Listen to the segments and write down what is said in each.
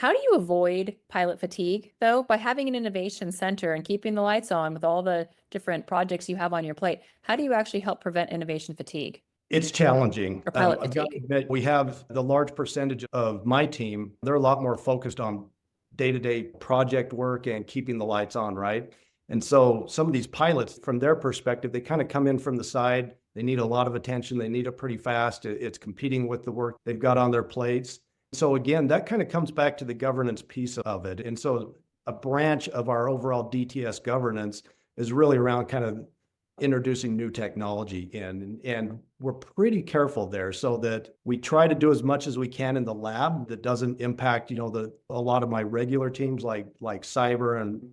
How do you avoid pilot fatigue, though, by having an innovation center and keeping the lights on with all the different projects you have on your plate? How do you actually help prevent innovation fatigue It's challenging. or pilot I've got to fatigue? admit, we have the large percentage of my team, they're a lot more focused on day-to-day project work and keeping the lights on, right? And so some of these pilots, from their perspective, they kind of come in from the side. They need a lot of attention. They need it pretty fast. It's competing with the work they've got on their plates. So again, that kind of comes back to the governance piece of it. And so a branch of our overall DTS governance is really around kind of introducing new technology in, and we're pretty careful there so that we try to do as much as we can in the lab that doesn't impact, a lot of my regular teams like cyber and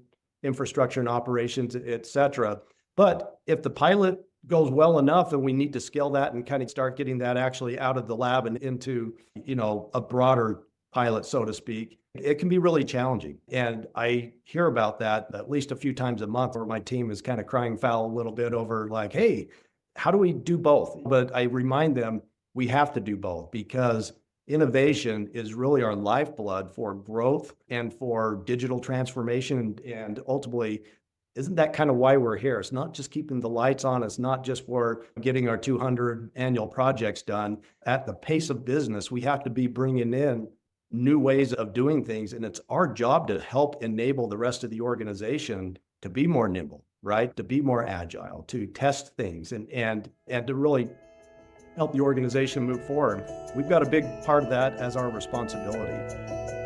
infrastructure and operations, et cetera. But if the pilot goes well enough and we need to scale that and kind of start getting that actually out of the lab and into, a broader pilot, so to speak, it can be really challenging. And I hear about that at least a few times a month where my team is kind of crying foul a little bit over like, hey, how do we do both? But I remind them we have to do both because innovation is really our lifeblood for growth and for digital transformation. And ultimately, isn't that kind of why we're here? It's not just keeping the lights on. It's not just for getting our 200 annual projects done. At the pace of business, we have to be bringing in new ways of doing things. And it's our job to help enable the rest of the organization to be more nimble, right? To be more agile, to test things and to really help the organization move forward. We've got a big part of that as our responsibility.